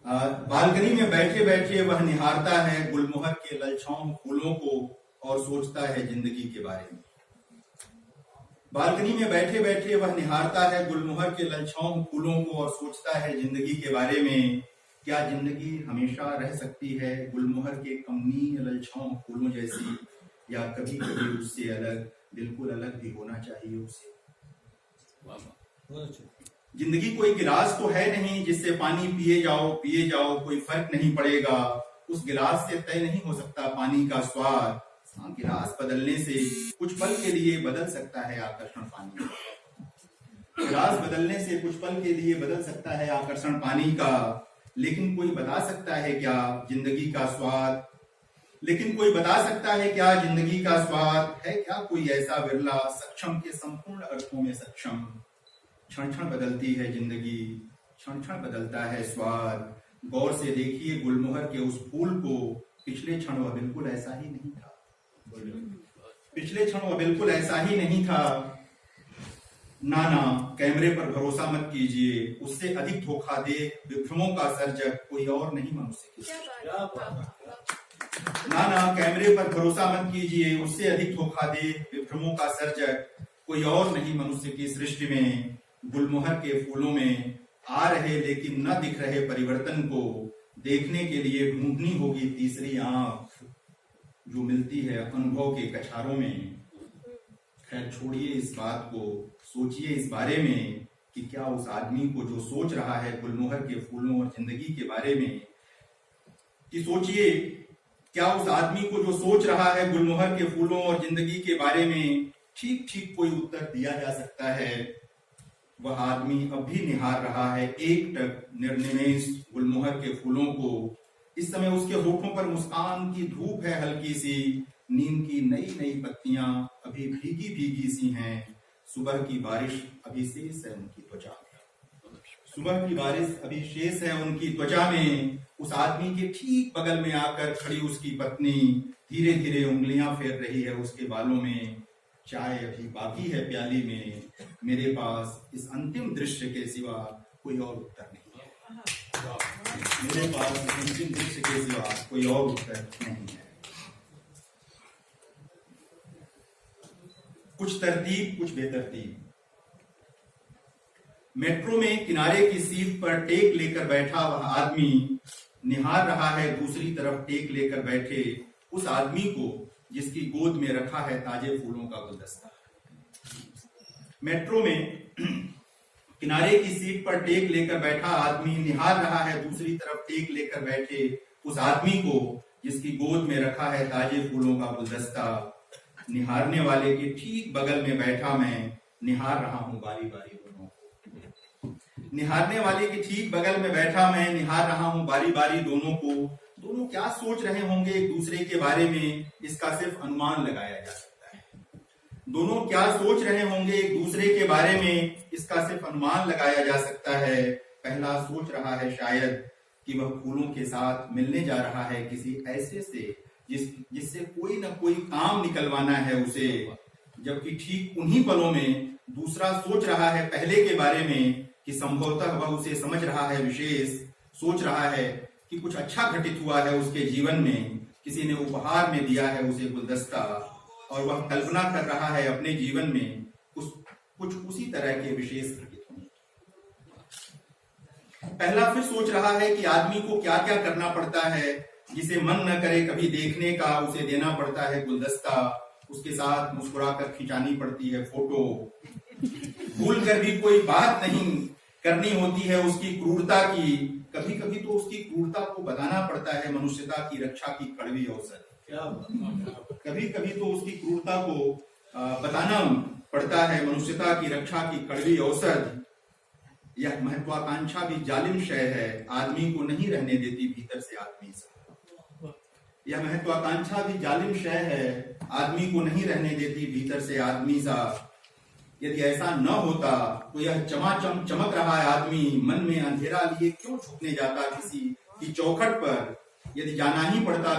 Balcony में बैठे बैठे वह निहारता है गुलमोहर के ललछाऊ फूलों को और सोचता है जिंदगी के बारे में। बालकनी में बैठे बैठे वह निहारता है गुलमोहर के ललछाऊ फूलों को और सोचता है जिंदगी के बारे में। क्या जिंदगी हमेशा रह सकती है गुलमोहर के कमनीय ललछाऊ फूलों जैसी, या कभी कभी उससे अलग, बिल्कुल अलग भी होना चाहिए उसे। जिंदगी कोई गिलास तो है नहीं जिससे पानी पिए जाओ कोई फर्क नहीं पड़ेगा। उस गिलास से तय नहीं हो सकता पानी का स्वाद। हाँ, गिलास बदलने से कुछ पल के लिए बदल सकता है आकर्षण पानी का। गिलास बदलने से कुछ पल के लिए बदल सकता है आकर्षण पानी का। लेकिन कोई बता सकता है क्या जिंदगी का स्वाद? लेकिन कोई बता सकता है क्या जिंदगी का स्वाद? है क्या कोई ऐसा विरला सक्षम के संपूर्ण अर्थों में सक्षम? क्षण क्षण बदलती है जिंदगी, क्षण क्षण बदलता है स्वाद। गौर से देखिए गुलमोहर के उस फूल को, पिछले क्षण वह बिल्कुल ऐसा ही नहीं था। पिछले क्षण वह बिल्कुल ऐसा ही नहीं था। नाना, कैमरे पर भरोसा मत कीजिए, उससे अधिक धोखा दे विभ्रमों का सर्जक कोई और नहीं मनुष्य की। नाना, कैमरे पर भरोसा मत कीजिए, उससे अधिक धोखा दे विभ्रमों का सर्जक कोई और नहीं मनुष्य की सृष्टि में। गुलमोहर के फूलों में आ रहे लेकिन न दिख रहे परिवर्तन को देखने के लिए ढूंढनी होगी तीसरी आंख, जो मिलती है अनुभव के कछारों में। खैर छोड़िए इस बात को, सोचिए इस बारे में कि क्या उस आदमी को जो सोच रहा है गुलमोहर के फूलों और जिंदगी के बारे में, कि सोचिए क्या उस आदमी को जो सोच रहा है गुलमोहर के फूलों और जिंदगी के बारे में ठीक ठीक कोई उत्तर दिया जा सकता है। वह आदमी अब भी निहार रहा है एकटक निर्निमेष गुलमोहर के फूलों को। इस समय उसके होठों पर मुस्कान की धूप है हल्की सी, नीम की नई नई पत्तियां अभी भीगी भीगी सी हैं। सुबह की बारिश अभी शेष है उनकी त्वचा में। सुबह की बारिश अभी शेष है उनकी त्वचा में। उस आदमी के ठीक बगल में आकर खड़ी उसकी पत्नी धीरे धीरे उंगलियां फेर रही है उसके बालों में। चाय अभी बाकी है प्याली में, मेरे पास इस अंतिम दृश्य के सिवा कोई और उत्तर नहीं है। मेरे पास इस अंतिम दृश्य के सिवा कोई और उत्तर नहीं है। कुछ तरतीब, कुछ बेतरतीब। मेट्रो में किनारे की सीट पर टेक लेकर बैठा वह आदमी निहार रहा है दूसरी तरफ टेक लेकर बैठे उस आदमी को जिसकी गोद में रखा है ताजे फूलों का गुलदस्ता। मेट्रो में किनारे की सीट पर टेक लेकर बैठा आदमी निहार रहा है दूसरी तरफ टेक लेकर बैठे उस आदमी को जिसकी गोद में रखा है ताजे फूलों का गुलदस्ता। निहारने वाले के ठीक बगल में बैठा मैं निहार रहा हूं बारी बारी दोनों को। निहारने वाले के ठीक बगल में बैठा मैं निहार रहा हूं बारी बारी दोनों को। दोनों क्या सोच रहे होंगे एक दूसरे के बारे में, इसका सिर्फ अनुमान लगाया जा सकता है। दोनों क्या सोच रहे होंगे एक दूसरे के बारे में, इसका सिर्फ अनुमान लगाया जा सकता है। पहला सोच रहा है शायद कि वह फूलों के साथ मिलने जा रहा है किसी ऐसे से जिससे कोई न कोई काम निकलवाना है उसे। जबकि ठीक उन्हीं पलों में दूसरा सोच रहा है पहले के बारे में कि संभवतः वह उसे समझ रहा है विशेष, सोच रहा है कि कुछ अच्छा घटित हुआ है उसके जीवन में, किसी ने उपहार में दिया है उसे गुलदस्ता, और वह कल्पना कर रहा है अपने जीवन में कुछ उसी तरह के विशेष घटित होने। पहला फिर सोच रहा है कि आदमी को क्या क्या करना पड़ता है जिसे मन न करे कभी देखने का, उसे देना पड़ता है गुलदस्ता, उसके साथ मुस्कुराकर खिंचानी पड़ती है फोटो, भूल कर भी कोई बात नहीं करनी होती है उसकी क्रूरता की। कभी कभी तो उसकी क्रूरता को बताना पड़ता है मनुष्यता की रक्षा की कड़वी औसत। कभी कभी तो उसकी क्रूरता को बताना पड़ता है मनुष्यता की रक्षा की कड़वी औसत। यह महत्वाकांक्षा भी जालिम शय है, आदमी को नहीं रहने देती भीतर से आदमी सा। यह महत्वाकांक्षा भी जालिम शय है, आदमी को नहीं रहने देती भीतर से आदमी सा। यदि ऐसा न होता तो यह चमाचम चमक रहा है आदमी मन में अंधेरा लिए क्यों झुकने जाता किसी की चौखट पर। यदि जाना ही पड़ता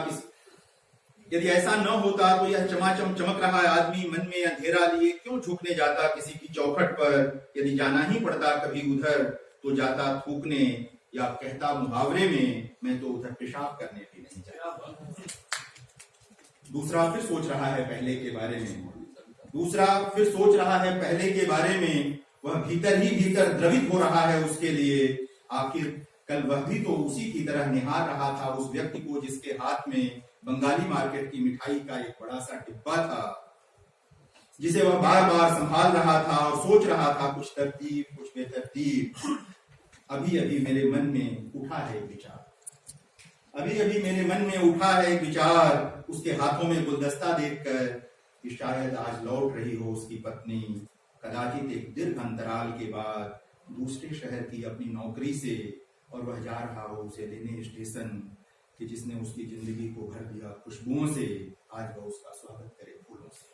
यदि ऐसा न होता तो यह चमाचम चमक रहा है आदमी मन में अंधेरा लिए क्यों झुकने जाता किसी की चौखट पर। यदि जाना ही पड़ता कभी उधर तो जाता थूकने या कहता मुहावरे में, मैं तो उधर पेशाब करने भी नहीं जाता। दूसरा फिर सोच रहा है पहले के बारे में, दूसरा फिर सोच रहा है पहले के बारे में। वह भीतर ही भीतर द्रवित हो रहा है उसके लिए। आखिर कल वह भी तो उसी की तरह निहार रहा था उस व्यक्ति को जिसके हाथ में बंगाली मार्केट की मिठाई का एक बड़ा सा डिब्बा था, जिसे वह बार बार संभाल रहा था और सोच रहा था कुछ तरतीब कुछ बेतरतीब। अभी अभी मेरे मन में उठा है एक विचार, अभी अभी मेरे मन में उठा है एक विचार, उसके हाथों में गुलदस्ता देखकर कि शायद आज लौट रही हो उसकी पत्नी, कदाचित एक दीर्घ अंतराल के बाद दूसरे शहर की अपनी नौकरी से, और वह जा रहा हो उसे लेने स्टेशन, कि जिसने उसकी जिंदगी को भर दिया खुशबुओं से, आज वह उसका स्वागत करे फूलों से।